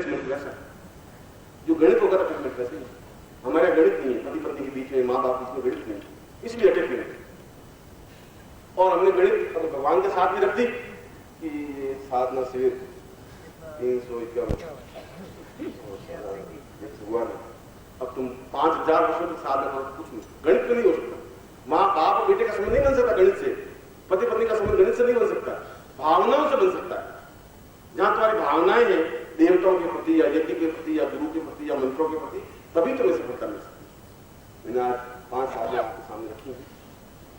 वैसा जो गणित होगा अटैचमेंट वैसे ही। हमारे गणित नहीं है, पति पत्नी के बीच में, माँ बाप बीच में गणित नहीं, इसलिए अटैचमेंट। और हमने गणित भगवान के साथ भी रख दी कि ये साधना से 351 हुआ नहीं, अब तुम 5000 वर्षों तक साधना करो, कुछ नहीं, गणित में नहीं हो सकता। माँ बाप और बेटे का संबंध नहीं बन सकता गणित से, पति पत्नी का संबंध गणित से नहीं बन सकता, भावनाओं से बन सकता है। जहां तुम्हारी भावनाएं हैं देवताओं के प्रति या यज्ञ के प्रति या गुरु के प्रति या मंत्रों के प्रति, तभी तुम्हें सफलता मिल सकती। मैंने आज 5 साधना आपके सामने रखी है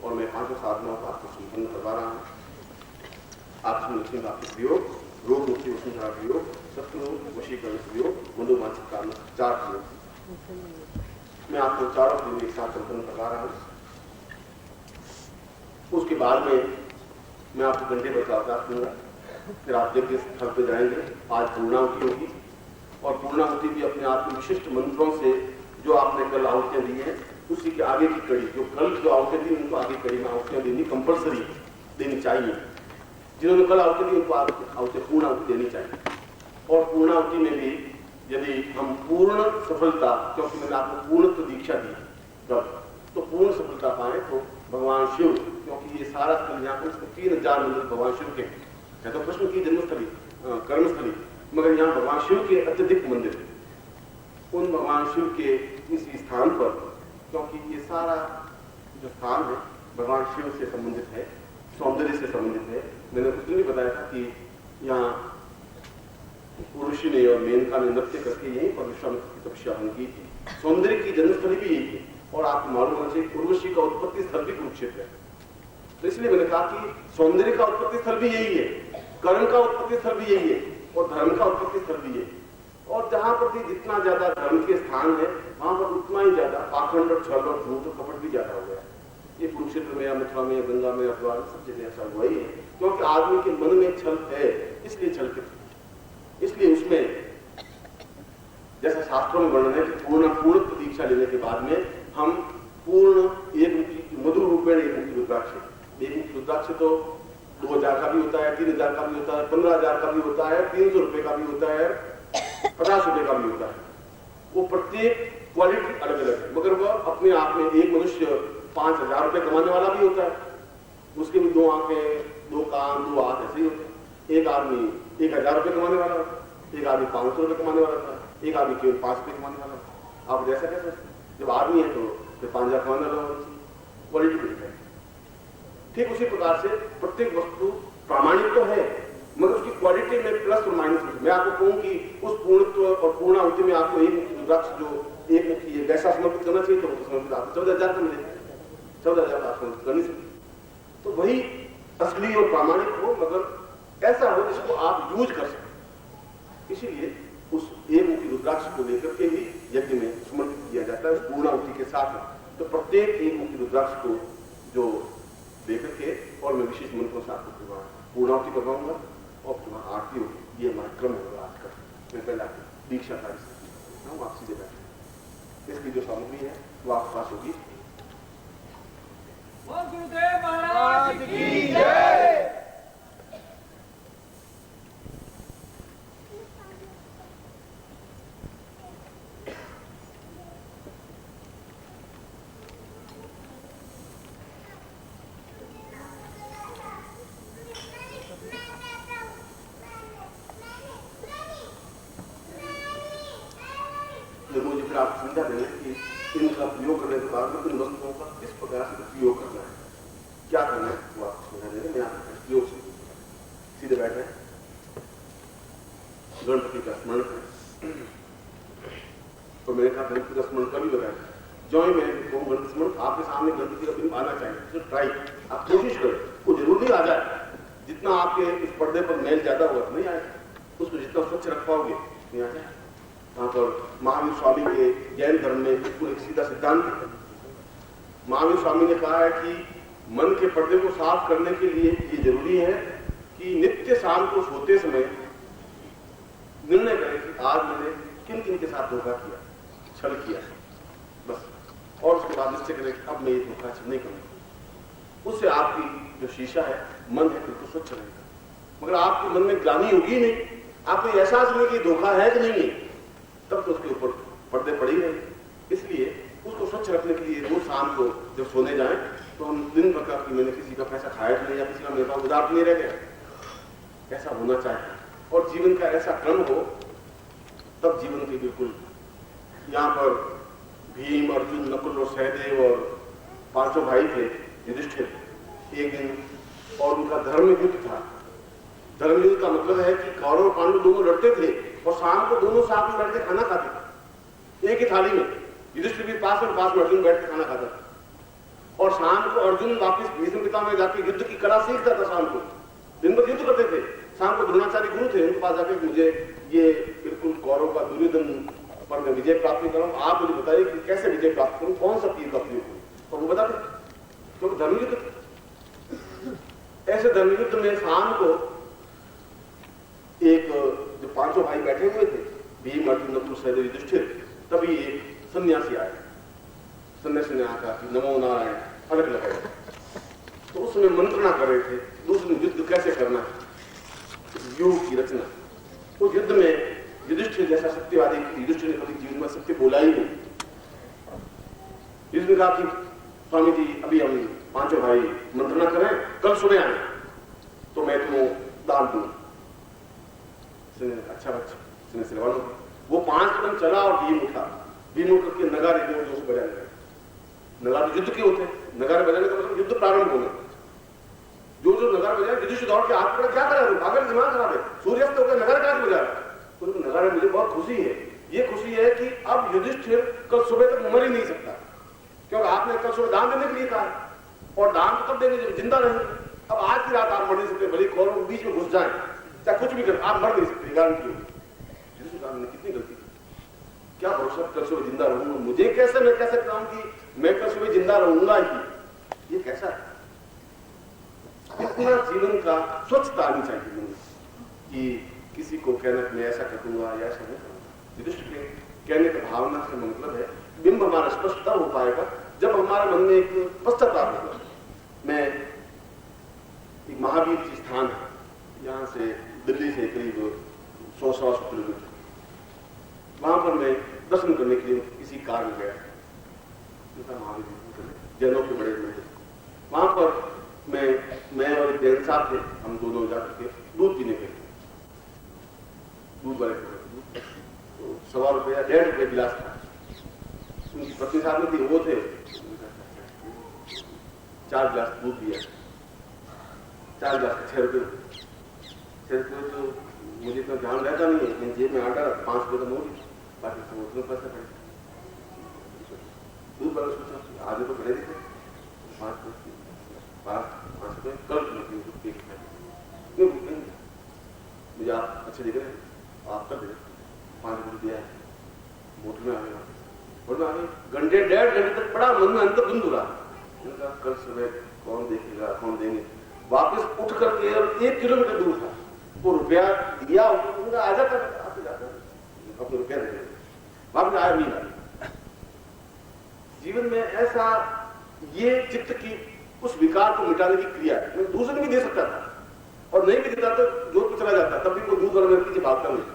और मैं 5 साधनाओं को आपको संपन्न करवा रहा हूँ। आप लक्ष्मी का आपके प्रयोग, रोग मुक्ति वसुंधरा प्रयोग, शत्रु वशीकरण प्रयोग, मधुमाछी का 4 प्रयोग मैं आपको चारों प्रयोग एक साथ संपन्न करवा रहा हूँ। उसके बाद में मैं आपको घंटे पर अवकाश दूंगा, फिर आप यज्ञ स्थल पर जाएंगे। आज पूर्णाहुति होगी और पूर्णाहुति भी अपने आप में विशिष्ट मंत्रों से जो आपने कल आहुतियां दी हैं उसी के आगे की कड़ी, जो कल जो आहुतियां दी उनको आगे कड़ी में आहुतियां देनी कंपलसरी देनी चाहिए। जिन्होंने कल आहुति दी उनको आहुति पूर्णाहुति देनी चाहिए। और पूर्णाहुति में भी यदि हम पूर्ण सफलता, क्योंकि मैंने आपको पूर्णत्व दीक्षा दी कल, तो पूर्ण सफलता पाए तो भगवान शिव, क्योंकि ये सारा स्थल यहाँ पर 3000 मंदिर भगवान शिव के है, तो कृष्ण की जन्मस्थली कर्मस्थली, मगर यहाँ भगवान शिव के अत्यधिक मंदिर है। उन भगवान शिव के इसी स्थान पर, क्योंकि ये सारा जो स्थान है भगवान शिव से संबंधित है, सौंदर्य से संबंधित है। मैंने कुछ नहीं बताया था कि यहाँ ऋषि ने और मेनका ने नृत्य करके यहीं पर विश्वामित्र की तपस्या की थी। सौंदर्य की जन्मस्थली भी यही है और आपको मालूम होना चाहिए उर्वशी का उत्पत्ति स्थल भी कुरुक्षेत्र है। तो इसलिए मैंने कहा कि सौंदर्य का उत्पत्ति स्थल भी यही है, कर्म का उत्पत्ति स्थल भी यही है और धर्म का उत्पत्ति स्थल भी यही। और जहां पर भी जितना ज्यादा धर्म के स्थान है वहां पर उतना ही ज्यादा पाखंड और छल और झूठ और कपट भी ज्यादा हो गया है। ये कुरुक्षेत्र में या मथुरा में या गंगा में या द्वार में सब जगह ऐसा हुआ ही है, क्योंकि आदमी के मन में छल है, इसलिए छल के, इसलिए उसमें जैसा शास्त्रों में वर्णन है कि पूर्ण दीक्षा लेने के बाद में हम पूर्ण एक मधुर रूपेण एक मुक्ति रुद्राक्ष, एक मुक्ति रुद्राक्ष तो 2000 का भी होता है, 3000 का भी होता है, 15000 का भी होता है, 300 रुपए का भी होता है, 50 रुपए का भी होता है। वो प्रत्येक क्वालिटी अलग अलग है, मगर वह अपने आप में एक मनुष्य 5000 रुपए कमाने वाला भी होता है, उसके भी 2 आंखें, 2 कान, 2 हाथ ऐसे ही होते हैं। एक आदमी 1000 रुपए कमाने वाला होता है, एक आदमी 500 रुपए कमाने वाला होता है, एक आदमी केवल 5 रुपए कमाने वाला होता है। आप जैसा कैसे जब आदमी है तो फिर 5000 कमाने वाला होता है, क्वालिटी मिलता है। ठीक उसी प्रकार से प्रत्येक वस्तु प्रामाणिक तो है, मगर उसकी क्वालिटी में प्लस और माइनस। मैं आपको कहूं कि उस पूर्णत्व और पूर्णाहुति में आपको एक रुद्राक्ष जो एक मुखी है वैसा समर्पित करना चाहिए, तो वो तो समर्पित आपको 14000 का मिलेगा, 14000 का समर्पित करनी चाहिए। तो वही असली और प्रामाणिक हो, मगर ऐसा हो जिसको आप यूज कर सकें। इसीलिए उस एक मुखी रुद्राक्ष को लेकर के ही यज्ञ में समर्पित किया जाता है, उस पूर्णाहुति के साथ। तो प्रत्येक एक मुखी रुद्राक्ष को जो लेकर के और मैं विशेष मंत्रों से आपको पूर्णाहुति करवाऊंगा और तुम्हारा आरती होगी। ये हमारा क्रम होगा आज का। मैं पहला दीक्षा कार्य आप सीधे बैठे, इसकी जो सामग्री है वो आपके पास होगी। गुरुदेव महाराज की जय। आप समझा देंगे कि इनका प्रयोग करने के बाद में इन वस्तुओं का किस प्रकार से उपयोग करना है, क्या करना है, वो आपको समझा देंगे। मैं आपके प्रयोग से सीधे बैठे गणपति का स्मरण करें। तो मैंने कहा गणपति का स्मरण कभी बताया, जो ही मैं गणपति स्मरण आपके सामने गणपति का बिंब आना चाहिए, तो ट्राई आप कोशिश करें, वो जरूर नहीं आ जाए। जितना आपके इस पर्दे पर मैल ज्यादा होगा तो नहीं आएगा, उसको जितना स्वच्छ रख पाओगे नहीं आ जाए। वहां पर महावीर स्वामी के जैन धर्म में बिल्कुल एक सीधा सिद्धांत है। महावीर स्वामी ने कहा है कि मन के पर्दे को साफ करने के लिए ये जरूरी है कि नित्य शाम को सोते समय निर्णय करें कि आज मैंने किन किन के साथ धोखा किया, छल किया, बस। और उसके बाद निश्चय करें कि अब मैं ये धोखा छल नहीं करूंगा। उससे आपकी जो शीशा है, मन है, बिल्कुल स्वच्छ रहेगा। मगर आपके मन में ग्लानि होगी नहीं, आपको ये एहसास नहीं कि धोखा है कि नहीं है, तब तो उसके ऊपर पर्दे पड़े ही नहीं। इसलिए उसको स्वच्छ रखने के लिए रोज शाम को जब सोने जाएं तो हम दिन भर का कि मैंने किसी का पैसा खाया तो नहीं या किसी का मेरे पास उधार तो नहीं रह गया, ऐसा होना चाहिए। और जीवन का ऐसा क्रम हो, तब जीवन की बिल्कुल यहाँ पर भीम, अर्जुन, नकुल और सहदेव और पांचों भाई थे, युधिष्ठिर एक दिन, और उनका धर्म युद्ध था। धर्म युद्ध का मतलब है कि कौरव और पांडव दोनों लड़ते थे और शाम को दोनों साथ में बैठ के खाना खाते थे एक ही थाली में। युधिष्ठिर भी पास में अर्जुन बैठ के खाना खाता था, और शाम को अर्जुन वापिस भीष्म पितामह में जाके युद्ध की कला सीखता था। शाम को दिन भर युद्ध करते थे, शाम को द्रोणाचार्य गुरु थे, उनके पास जाके मुझे ये बिल्कुल कौरव का दुर्योधन पर मैं विजय प्राप्त करूं, आप मुझे बताइए कि कैसे विजय प्राप्त करूं, कौन सा तीर का प्रयोग करूं, तो वो बताते क्योंकि धर्मयुद्ध। ऐसे धर्मयुद्ध में शाम को एक जो पांचों भाई बैठे हुए थे, भीम, अर्जुन, नकुल, सहदेव, युधिष्ठिर, तभी एक सन्यासी आया। सन्यासी ने आकर कि नमो नारायण अलग लगाए, तो उसमें मंत्रणा कर रहे थे दूसरे युद्ध कैसे करना है, व्यूह की रचना। उस युद्ध में युधिष्ठिर जैसा सत्यवादी, युधिष्ठिर ने कभी जीवन में सत्य बोला ही नहीं। युधिष्ठिर ने कहा कि स्वामी जी अभी हम पांचों भाई मंत्रणा करें, कल सुबह आए तो मैं तुम्हें दान दूंगा। अच्छा बच्चा, वो 5 कदम चला और भीम उठा। भीम उठ करके नगारे जोर जोर से बजाने लगे। नगारे युद्ध के होते हैं, नगारे बजाने का मतलब युद्ध प्रारंभ होना। जो नगारे बजाए, युधिष्ठिर दौड़ के हाथ पकड़ा, क्या कर रहे हो, पागल दिमाग खराब है, सूर्यास्त हो गया, नगारे कहां से बजा रहा है? तो नगारे, मुझे बहुत खुशी है, ये खुशी है कि अब युधिष्ठिर कल सुबह तक मर ही नहीं सकता, क्योंकि आपने कल सुबह दान देने के लिए कहा, और दान तो तब देंगे जब जिंदा रहेंगे। अब आज की रात आप मर नहीं सकते, भले कौरव बीच में घुस जाए, चाहे कुछ भी कर, आप मर नहीं सकते, गारंटी होगी। ने कितनी गलती की, क्या भरोसा कल सुबह जिंदा रहूंगा, मुझे कैसे, मैं कह सकता हूं कि मैं कल सुबह जिंदा रहूंगा ही, ये कैसा है? इतना जीवन का स्वच्छता आनी चाहिए कि किसी को कहना कि मैं ऐसा करूंगा या ऐसा नहीं करूंगा। युधिष्ठिर के कहने का भावना से मतलब है, बिंब हमारा स्पष्ट तब हो पाएगा जब हमारे मन में एक पश्चाताप होगा। मैं एक महावीर जी स्थान है, यहाँ से दिल्ली से करीब 100-125 किलोमीटर, वहां पर मैं दर्शन करने के लिए किसी कार में गया, महावीर जैनों के बड़े बड़े, वहां पर मैं और एक जैन साहब थे, हम दोनों जाकर के दूध पीने गए, दूध वाले तो ₹1.25 ₹1.5 गिलास था। उनकी पत्नी साथ में थी, वो थे, 4 गिलास दूध दिया, 4 गिलास का ₹6 तो मुझे इतना ध्यान रहता नहीं है, जेब में आटा ₹5 का नोट, बाकी सब उतने पैसे पड़े। दूध वाले सोचा आधे तो खड़े थे, 5 रुपये कल मुझे आप अच्छे दिख रहे हैं, आप कर दे, 5 रुपये दिया है, बोतल में आ गया, बोतल आ गई, घंटे 1.5 घंटे तक पड़ा, मन में अंतर धुंध रहा। उनका कल सुबह कौन देखेगा, कौन देंगे। वापस उठ करके, और 1 किलोमीटर दूर था, वो रुपया दिया, उनका आ जाता आते जाता अपने रुपया दे, वापस आया नहीं आया। जीवन में ऐसा ये चित्त की उस विकार को मिटाने की क्रिया है। मैं दूसरे भी दे सकता था, और नहीं भी देता तो जोर पे चला जाता, तब भी वो दूध वाले व्यक्ति की बात कर नहीं,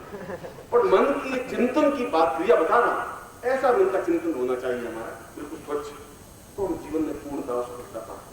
पर मन की चिंतन की बात क्रिया बता रहा, ऐसा मन का चिंतन होना चाहिए हमारा, बिल्कुल स्वच्छ, तो हम जीवन में पूर्णतः सफलता पाते।